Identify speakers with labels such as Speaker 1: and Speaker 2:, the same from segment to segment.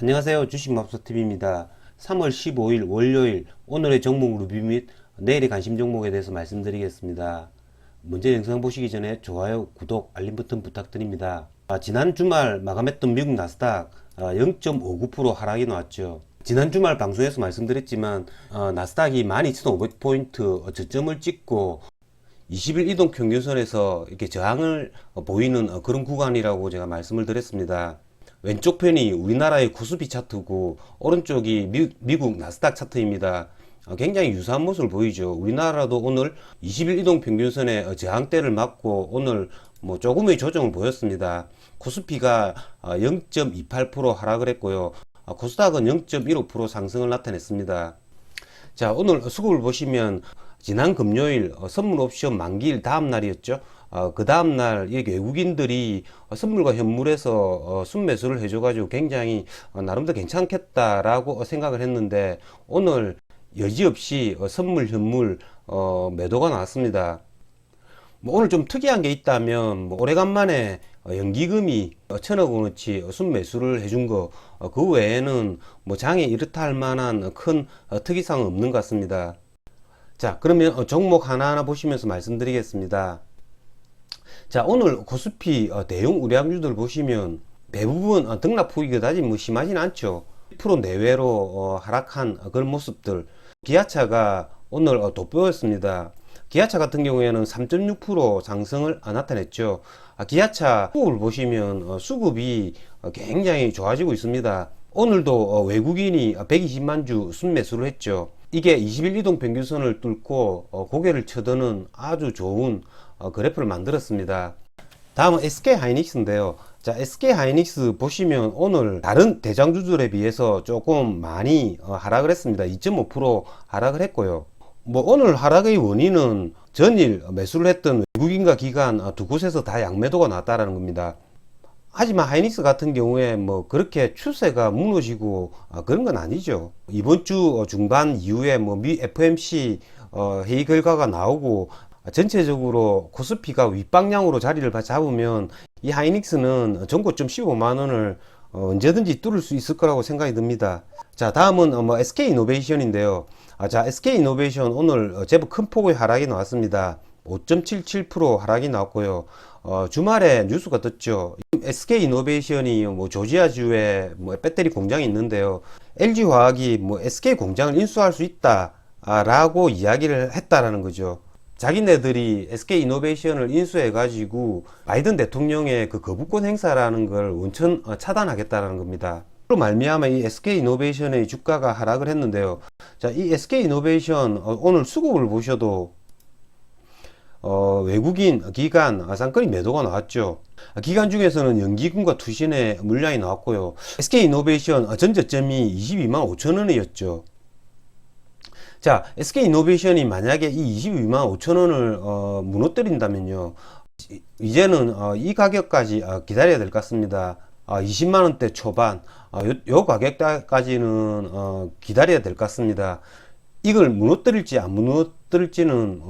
Speaker 1: 안녕하세요. 주식맘수TV입니다. 3월 15일 월요일 오늘의 종목 리뷰 및 내일의 관심 종목에 대해서 말씀드리겠습니다. 먼저 영상 보시기 전에 좋아요, 구독, 알림 버튼 부탁드립니다. 지난 주말 마감했던 미국 나스닥 0.59% 하락이 나왔죠. 지난 주말 방송에서 말씀드렸지만 나스닥이 12,500포인트 저점을 찍고 20일 이동 평균선에서 이렇게 저항을 보이는 그런 구간이라고 제가 말씀을 드렸습니다. 왼쪽 편이 우리나라의 코스피 차트고 오른쪽이 미국 나스닥 차트입니다. 굉장히 유사한 모습을 보이죠. 우리나라도 오늘 20일 이동 평균선의 저항대를 맞고 오늘 조금의 조정을 보였습니다. 코스피가 0.28% 하락을 했고요. 코스닥은 0.15% 상승을 나타냈습니다. 자, 오늘 수급을 보시면 지난 금요일 선물 옵션 만기일 다음 날이었죠. 그 다음날 외국인들이 선물과 현물에서 순매수를 해줘가지고 굉장히 나름대로 괜찮겠다라고 생각을 했는데 오늘 여지없이 선물 현물 매도가 나왔습니다. 오늘 좀 특이한 게 있다면 오래간만에 연기금이 1,000억 원어치 순매수를 해준 거 그 외에는 장에 이렇다 할 만한 큰 특이사항은 없는 것 같습니다. 자, 그러면 종목 하나하나 보시면서 말씀드리겠습니다. 자, 오늘 코스피 대형 우량주들 보시면 대부분 등락폭이 그다지 심하진 않죠. 10% 내외로 하락한 그런 모습들. 기아차가 오늘 돋보였습니다. 기아차 같은 경우에는 3.6% 상승을 나타냈죠. 기아차 수급을 보시면 수급이 굉장히 좋아지고 있습니다. 오늘도 외국인이 120만 주 순매수를 했죠. 이게 20일 이동 평균선을 뚫고 고개를 쳐드는 아주 좋은 그래프를 만들었습니다. 다음은 SK하이닉스인데요. 자, SK하이닉스 보시면 오늘 다른 대장주들에 비해서 조금 많이 하락을 했습니다. 2.5% 하락을 했고요. 오늘 하락의 원인은 전일 매수를 했던 외국인과 기관 두 곳에서 다 양매도가 나왔다는 겁니다. 하지만 하이닉스 같은 경우에 그렇게 추세가 무너지고 그런 건 아니죠. 이번 주 중반 이후에 미 FOMC 회의 결과가 나오고 전체적으로 코스피가 윗방향으로 자리를 잡으면 이 하이닉스는 전고점 15만원을 언제든지 뚫을 수 있을 거라고 생각이 듭니다. 자, 다음은 SK이노베이션인데요. 자, SK이노베이션 오늘 제법 큰 폭의 하락이 나왔습니다. 5.77% 하락이 나왔고요. 주말에 뉴스가 떴죠. SK이노베이션이 조지아주에 배터리 공장이 있는데요. LG화학이 SK 공장을 인수할 수 있다 라고 이야기를 했다라는 거죠. 자기네들이 SK이노베이션을 인수해 가지고 바이든 대통령의 그 거부권 행사라는 걸 원천 차단하겠다라는 겁니다. 그로 말미암아 이 SK이노베이션의 주가가 하락을 했는데요. 자, 이 SK이노베이션 오늘 수급을 보셔도 외국인 기관 쌍끌이 매도가 나왔죠. 기관 중에서는 연기금과 투신의 물량이 나왔고요. SK이노베이션 전저점이 22만 5천원이었죠. 자, SK이노베이션이 만약에 이 22만 5천원을 무너뜨린다면요, 이제는 이 가격까지 기다려야 될 것 같습니다. 20만원대 초반 요 가격까지는 기다려야 될 것 같습니다. 이걸 무너뜨릴지 안 무너뜨릴지는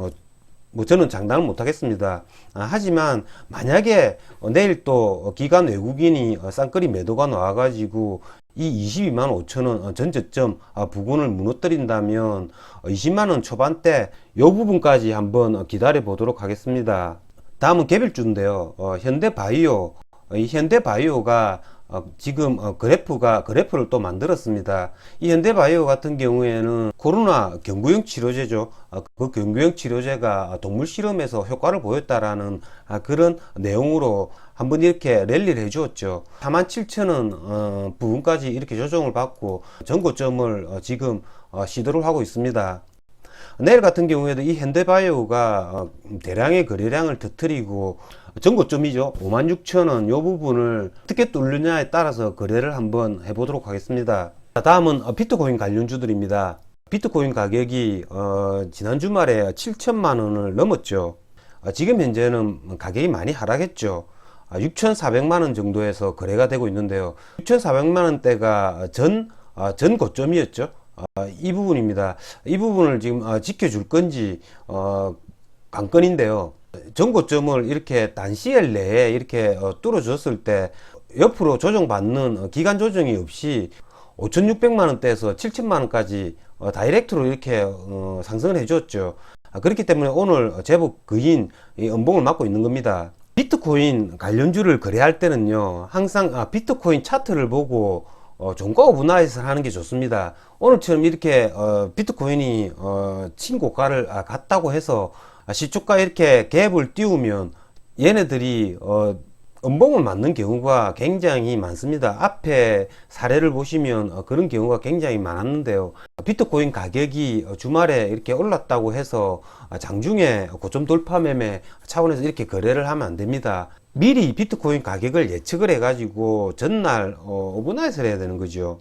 Speaker 1: 저는 장담을 못 하겠습니다. 하지만 만약에 내일 또 기관 외국인이 쌍끌이 매도가 나와가지고 이 22만 5천원 전저점 부근을 무너뜨린다면 20만원 초반대 요 부분까지 한번 기다려 보도록 하겠습니다. 다음은 개별주인데요. 현대바이오. 이 현대바이오가 지금 그래프를 또 만들었습니다. 이 현대바이오 같은 경우에는 코로나 경구용 치료제죠. 그 경구용 치료제가 동물 실험에서 효과를 보였다라는 그런 내용으로 한번 이렇게 랠리를 해주었죠. 47,000원 부분까지 이렇게 조정을 받고 전고점을 지금 시도를 하고 있습니다. 내일 같은 경우에도 이 현대바이오가 대량의 거래량을 터뜨리고 전고점이죠. 56,000원 요 부분을 어떻게 뚫느냐에 따라서 거래를 한번 해보도록 하겠습니다. 다음은 비트코인 관련주들입니다. 비트코인 가격이 지난 주말에 7천만원을 넘었죠. 지금 현재는 가격이 많이 하락했죠. 6,400만원 정도에서 거래가 되고 있는데요. 6,400만원대가 전 고점이었죠. 이 부분입니다. 이 부분을 지금 지켜줄 건지 관건인데요. 전고점을 이렇게 단시일 내에 이렇게 뚫어줬을 때 옆으로 조정받는 기간 조정이 없이 5,600만원대에서 7천만원까지 다이렉트로 이렇게 상승을 해줬죠. 그렇기 때문에 오늘 제법 거인 음봉을 맞고 있는 겁니다. 비트코인 관련주를 거래할 때는요, 항상 비트코인 차트를 보고 종가 오브나잇을 하는 게 좋습니다. 오늘처럼 이렇게 비트코인이 친고가를 갔다고 해서 시초가 이렇게 갭을 띄우면 얘네들이 음봉을 맞는 경우가 굉장히 많습니다. 앞에 사례를 보시면 그런 경우가 굉장히 많았는데요. 비트코인 가격이 주말에 이렇게 올랐다고 해서 장중에 고점 돌파 매매 차원에서 이렇게 거래를 하면 안 됩니다. 미리 비트코인 가격을 예측을 해가지고 전날 오버나잇을 해야 되는 거죠.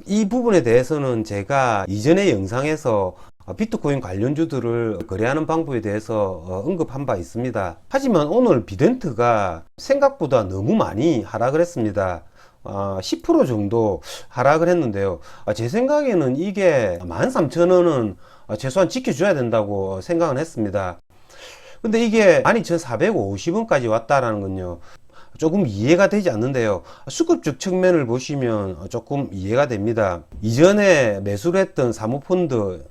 Speaker 1: 이 부분에 대해서는 제가 이전의 영상에서 비트코인 관련주들을 거래하는 방법에 대해서 언급한 바 있습니다. 하지만 오늘 비덴트가 생각보다 너무 많이 하락을 했습니다. 10% 정도 하락을 했는데요. 제 생각에는 이게 13,000원은 최소한 지켜줘야 된다고 생각을 했습니다. 근데 이게 12,450원까지 왔다라는 건요, 조금 이해가 되지 않는데요. 수급적 측면을 보시면 조금 이해가 됩니다. 이전에 매수를 했던 사모펀드,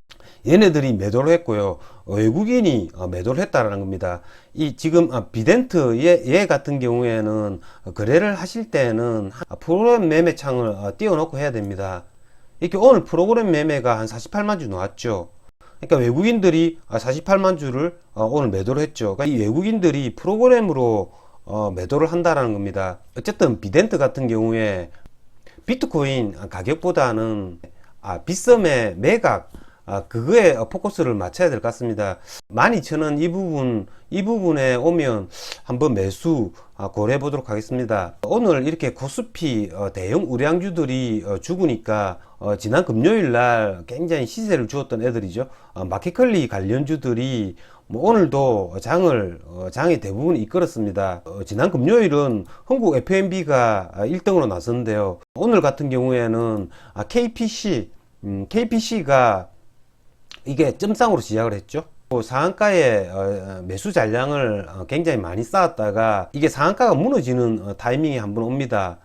Speaker 1: 얘네들이 매도를 했고요, 외국인이 매도를 했다라는 겁니다. 이 지금 비덴트 얘 같은 경우에는 거래를 하실 때는 프로그램 매매창을 띄워놓고 해야 됩니다. 이렇게 오늘 프로그램 매매가 한 48만 주 나왔죠. 그러니까 외국인들이 48만 주를 오늘 매도를 했죠. 그러니까 이 외국인들이 프로그램으로 매도를 한다라는 겁니다. 어쨌든 비덴트 같은 경우에 비트코인 가격보다는 빗썸의 매각, 그거에 포커스를 맞춰야 될 것 같습니다. 12,000원 이 부분에 오면 한번 매수 고려해 보도록 하겠습니다. 오늘 이렇게 코스피 대형 우량주들이 죽으니까 지난 금요일 날 굉장히 시세를 주었던 애들이죠. 마켓컬리 관련주들이 뭐 오늘도 장의 대부분 이끌었습니다. 지난 금요일은 한국 FMB가 1등으로 나섰는데요. 오늘 같은 경우에는 KPC가 이게 점상으로 시작을 했죠. 상한가에 매수 잔량을 굉장히 많이 쌓았다가 이게 상한가가 무너지는 타이밍이 한번 옵니다.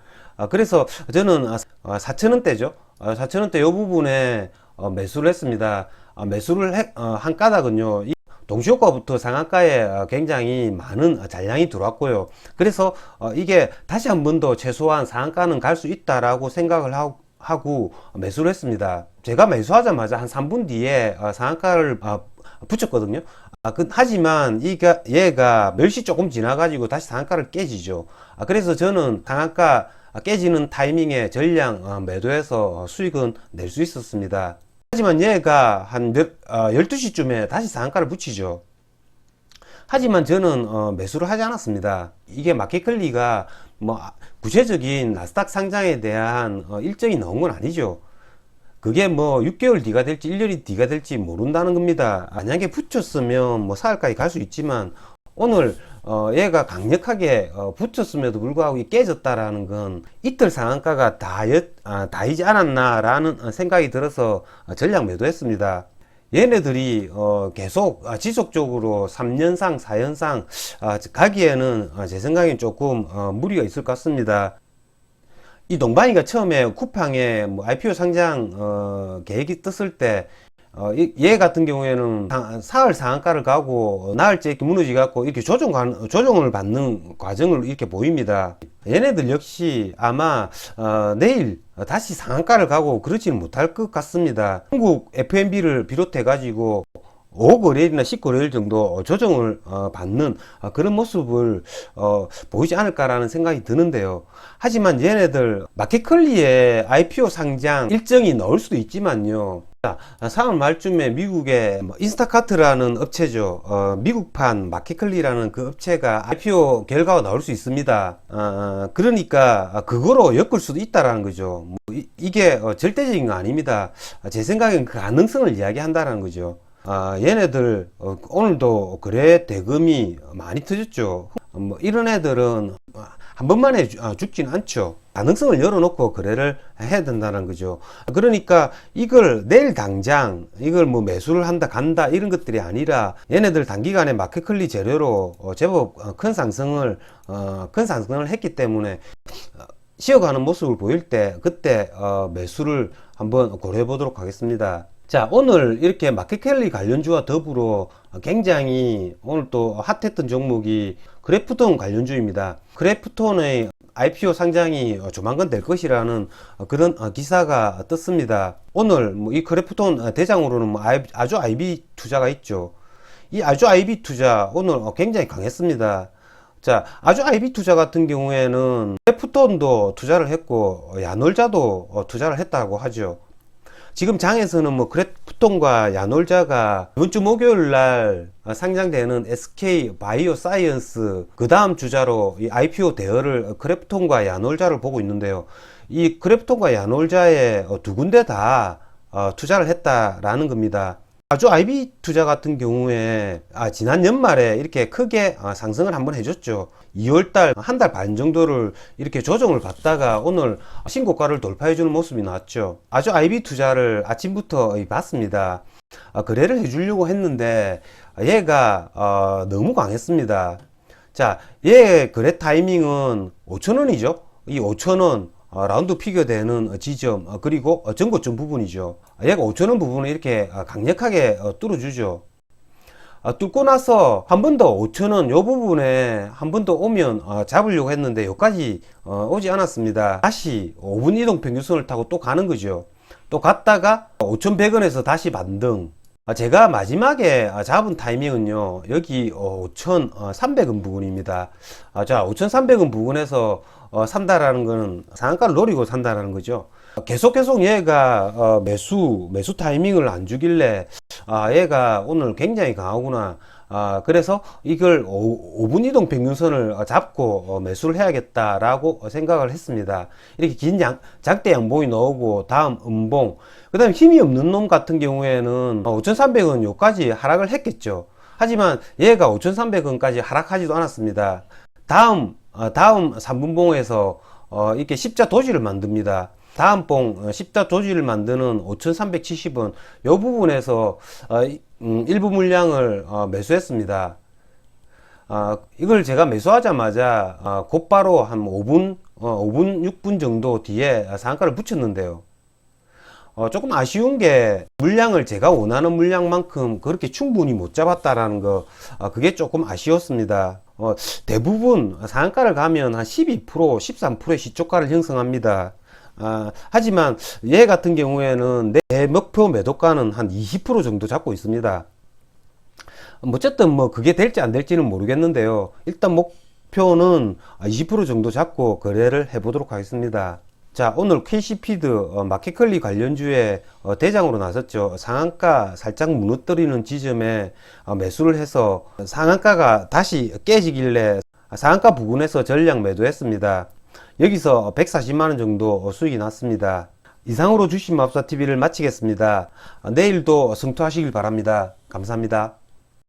Speaker 1: 그래서 저는 4,000원대죠. 4,000원대 이 부분에 매수를 했습니다. 매수를 한 까닭은요, 동시효과부터 상한가에 굉장히 많은 잔량이 들어왔고요. 그래서 이게 다시 한 번 더 최소한 상한가는 갈 수 있다라고 생각을 하고 매수를 했습니다. 제가 매수하자마자 한 3분 뒤에 상한가를 붙였거든요. 하지만 얘가 멸시 조금 지나가지고 다시 상한가를 깨지죠. 그래서 저는 상한가 깨지는 타이밍에 전량 매도해서 수익은 낼 수 있었습니다. 하지만 얘가 한 12시쯤에 다시 상한가를 붙이죠. 하지만 저는 매수를 하지 않았습니다. 이게 마켓컬리가 뭐 구체적인 나스닥 상장에 대한 일정이 나온 건 아니죠. 그게 뭐 6개월 뒤가 될지 1년이 뒤가 될지 모른다는 겁니다. 만약에 붙였으면 뭐 4월까지 갈 수 있지만 오늘 얘가 강력하게 붙였음에도 불구하고 깨졌다라는 건 이틀 상한가가 다이지 않았나 라는 생각이 들어서 전량 매도했습니다. 얘네들이 계속 지속적으로 3년상 4년상 가기에는 제 생각엔 조금 무리가 있을 것 같습니다. 이 동반이가 처음에 쿠팡에 뭐 IPO 상장 계획이 떴을 때 얘 같은 경우에는 사흘 상한가를 가고 나흘째 이렇게 무너지 갖고 이렇게 조정을 받는 과정을 이렇게 보입니다. 얘네들 역시 아마 내일 다시 상한가를 가고 그러지는 못할 것 같습니다. 한국 FMB를 비롯해 가지고 5거래일이나 10거래일 정도 조정을 받는 그런 모습을 보이지 않을까라는 생각이 드는데요. 하지만 얘네들 마켓컬리에 IPO 상장 일정이 나올 수도 있지만요, 4월 말쯤에 미국의 인스타카트라는 업체죠. 미국판 마켓컬리라는 그 업체가 IPO 결과가 나올 수 있습니다. 그러니까 그거로 엮을 수도 있다라는 거죠. 이게 절대적인 거 아닙니다. 제 생각엔 그 가능성을 이야기한다라는 거죠. 얘네들 오늘도 거래 대금이 많이 터졌죠. 뭐 이런 애들은 한 번만에 죽지는 않죠. 가능성을 열어놓고 거래를 해야 된다는 거죠. 그러니까 이걸 내일 당장 이걸 뭐 매수를 한다 간다 이런 것들이 아니라 얘네들 단기간에 마켓클리 재료로 제법 큰 상승을 했기 때문에 쉬어가는 모습을 보일 때 그때 매수를 한번 고려해 보도록 하겠습니다. 자, 오늘 이렇게 마켓캘리 관련주와 더불어 굉장히 오늘 또 핫했던 종목이 그래프톤 관련주입니다. 그래프톤의 IPO 상장이 조만간 될 것이라는 그런 기사가 떴습니다. 오늘 뭐 이 그래프톤 대장으로는 뭐 아주 IB 투자가 있죠. 이 아주 IB 투자 오늘 굉장히 강했습니다. 자, 아주 IB 투자 같은 경우에는 그래프톤도 투자를 했고 야놀자도 투자를 했다고 하죠. 지금 장에서는 뭐 그래프톤과 야놀자가 이번 주 목요일 날 상장되는 SK 바이오사이언스 그 다음 주자로 이 IPO 대여를 그래프톤과 야놀자를 보고 있는데요. 이 그래프톤과 야놀자에 두 군데 다 투자를 했다라는 겁니다. 아주 IB 투자 같은 경우에 지난 연말에 이렇게 크게 상승을 한번 해줬죠. 2월달 한 달 반 정도를 이렇게 조정을 받다가 오늘 신고가를 돌파해주는 모습이 나왔죠. 아주 IB 투자를 아침부터 봤습니다. 거래를 해주려고 했는데 얘가 너무 강했습니다. 자, 얘 거래 타이밍은 5,000원이죠. 이 5,000원 라운드 피겨 되는 지점 그리고 전고점 부분이죠. 얘가 5,000원 부분을 이렇게 강력하게 뚫어주죠. 뚫고 나서 한 번 더 5,000원 요 부분에 한 번 더 오면 잡으려고 했는데 여기까지 오지 않았습니다. 다시 5분 이동 평균선을 타고 또 가는 거죠. 또 갔다가 5,100원에서 다시 반등. 제가 마지막에 잡은 타이밍은요 여기 5,300원 부분입니다. 자, 5,300원 부분에서 산다라는 거는 상한가를 노리고 산다라는 거죠. 계속 얘가 매수 타이밍을 안 주길래 얘가 오늘 굉장히 강하구나. 그래서 이걸 5분 이동 평균선을 잡고 매수를 해야겠다라고 생각을 했습니다. 이렇게 긴 장대 양봉이 나오고 다음 음봉, 그 다음에 힘이 없는 놈 같은 경우에는 5,300원 요까지 하락을 했겠죠. 하지만 얘가 5,300원까지 하락하지도 않았습니다. 다음 3분봉에서 이렇게 십자 도지를 만듭니다. 다음 봉 십자 도지를 만드는 5,370원 요 부분에서 일부 물량을 매수했습니다. 이걸 제가 매수하자마자 곧바로 한 5분 6분 정도 뒤에 상한가를 붙였는데요. 조금 아쉬운 게 물량을 제가 원하는 물량만큼 그렇게 충분히 못 잡았다라는 거, 그게 조금 아쉬웠습니다. 대부분 상한가를 가면 한 12%, 13%의 시초가를 형성합니다. 하지만 얘 같은 경우에는 내 목표 매도가는 한 20% 정도 잡고 있습니다. 어쨌든 뭐 그게 될지 안 될지는 모르겠는데요. 일단 목표는 20% 정도 잡고 거래를 해보도록 하겠습니다. 자, 오늘 KC피드 마켓컬리 관련주에 대장으로 나섰죠. 상한가 살짝 무너뜨리는 지점에 매수를 해서 상한가가 다시 깨지길래 상한가 부근에서 전량 매도했습니다. 여기서 140만원 정도 수익이 났습니다. 이상으로 주식마법사TV를 마치겠습니다. 내일도 성투하시길 바랍니다. 감사합니다.